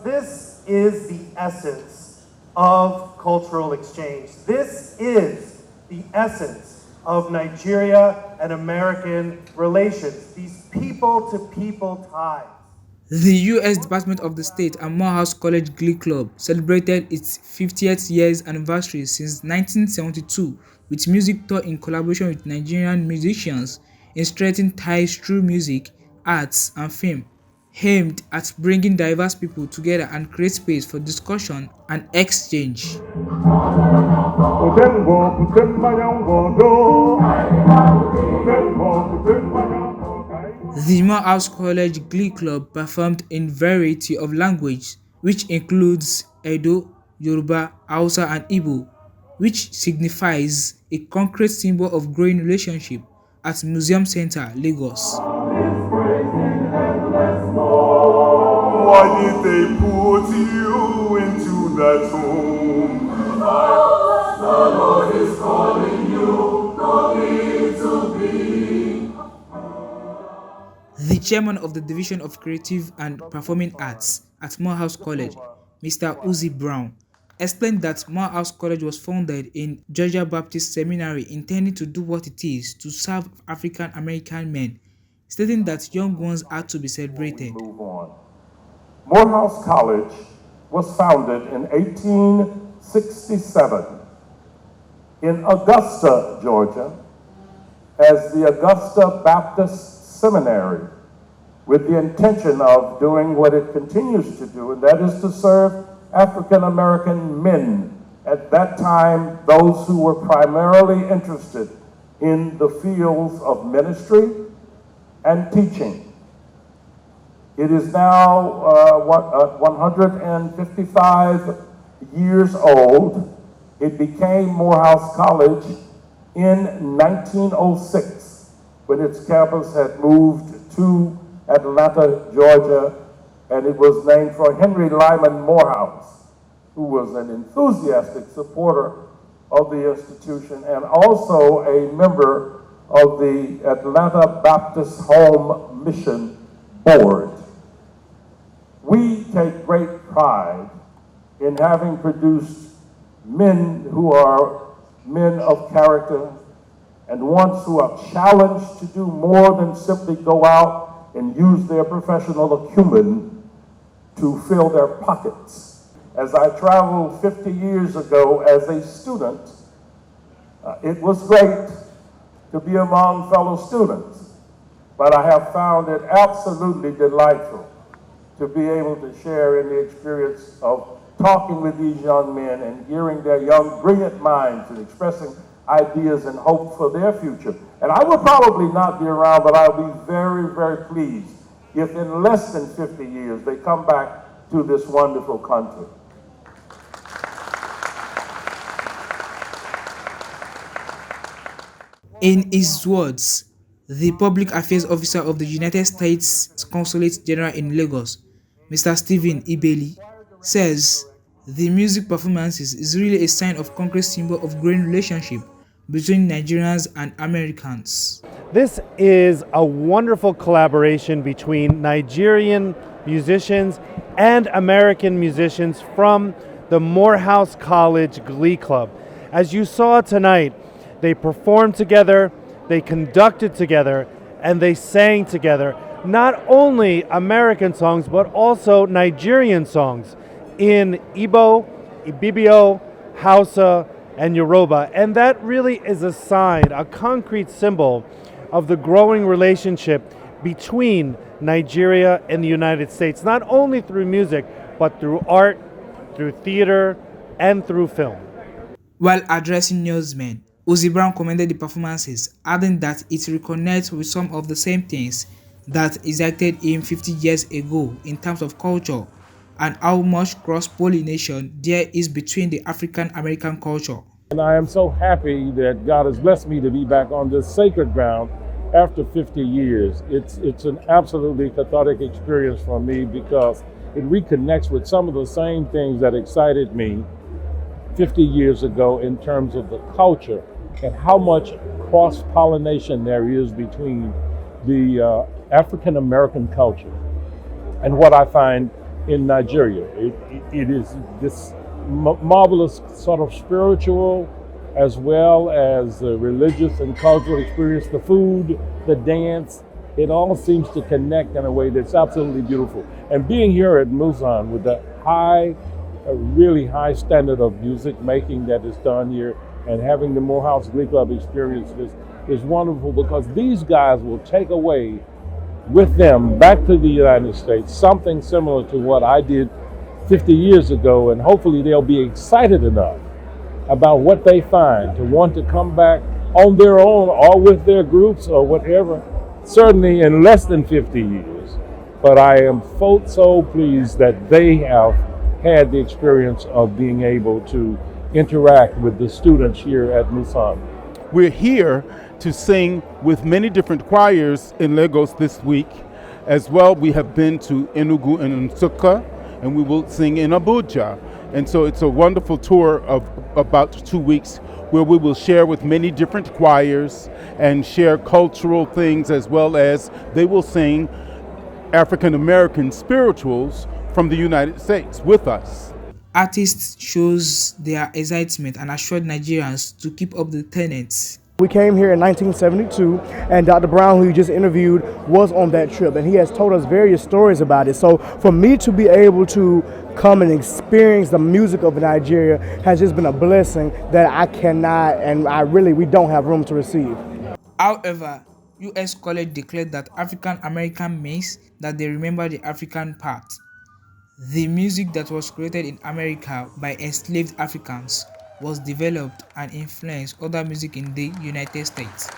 because this is the essence of cultural exchange. This is the essence of Nigeria and American relations, these people-to-people ties. The U.S. Department of the State and Morehouse College Glee Club celebrated its 50th years anniversary since 1972 with music tour in collaboration with Nigerian musicians in strengthening ties through music, arts, and film, aimed at bringing diverse people together and create space for discussion and exchange. The Morehouse College Glee Club performed in variety of languages, which includes Edo, Yoruba, Hausa, and Igbo, which signifies a concrete symbol of growing relationship at Museum Center, Lagos. Why did they put you into that home? The Lord is calling you, no need to be. The chairman of the Division of Creative and Performing Arts at Morehouse College, Mr. Uzi Brown, explained that Morehouse College was founded in Georgia Baptist Seminary intending to do what it is to serve African American men, stating that young ones are to be celebrated. Morehouse College was founded in 1867 in Augusta, Georgia, as the Augusta Baptist Seminary, with the intention of doing what it continues to do, and that is to serve African American men. At that time, those who were primarily interested in the fields of ministry and teaching. It is now 155 years old. It became Morehouse College in 1906 when its campus had moved to Atlanta, Georgia, and it was named for Henry Lyman Morehouse, who was an enthusiastic supporter of the institution and also a member of the Atlanta Baptist Home Mission Board. We take great pride in having produced men who are men of character and ones who are challenged to do more than simply go out and use their professional acumen to fill their pockets. As I traveled 50 years ago as a student, it was great to be among fellow students, but I have found it absolutely delightful to be able to share in the experience of talking with these young men and hearing their young, brilliant minds and expressing ideas and hope for their future. And I will probably not be around, but I'll be very, very pleased if in less than 50 years they come back to this wonderful country. In his words, the Public Affairs Officer of the United States Consulate General in Lagos, Mr. Stephen Ibeli, says the music performances is really a sign of concrete symbol of growing relationship between Nigerians and Americans. This is a wonderful collaboration between Nigerian musicians and American musicians from the Morehouse College Glee Club. As you saw tonight, they performed together, they conducted together, and they sang together not only American songs but also Nigerian songs in Igbo, Ibibio, Hausa, and Yoruba. And that really is a sign, a concrete symbol of the growing relationship between Nigeria and the United States, not only through music, but through art, through theater, and through film. While addressing newsmen, Uzi Brown commended the performances, adding that it reconnects with some of the same things that excited him 50 years ago in terms of culture and how much cross-pollination there is between the African-American culture. And I am so happy that God has blessed me to be back on this sacred ground after 50 years. It's an absolutely cathartic experience for me because it reconnects with some of the same things that excited me 50 years ago in terms of the culture and how much cross-pollination there is between the African-American culture and what I find in Nigeria. It is this marvelous sort of spiritual as well as religious and cultural experience, the food, the dance. It all seems to connect in a way that's absolutely beautiful. And being here at Musan with the really high standard of music making that is done here and having the Morehouse Glee Club experience is wonderful, because these guys will take away with them back to the United States something similar to what I did 50 years ago, and hopefully they'll be excited enough about what they find to want to come back on their own or with their groups or whatever, certainly in less than 50 years. But I am so pleased that they have had the experience of being able to interact with the students here at Musan. We're here to sing with many different choirs in Lagos this week. As well, we have been to Enugu and Nsukka, and we will sing in Abuja. And so it's a wonderful tour of about 2 weeks where we will share with many different choirs and share cultural things, as well as they will sing African American spirituals from the United States with us. Artists shows their excitement and assured Nigerians to keep up the tenets. We came here in 1972, and Dr. Brown, who you just interviewed, was on that trip, and he has told us various stories about it. So for me to be able to come and experience the music of Nigeria has just been a blessing that I cannot, and we don't have room to receive. However, U.S. College declared that African American means that they remember the African part. The music that was created in America by enslaved Africans was developed and influenced other music in the United States.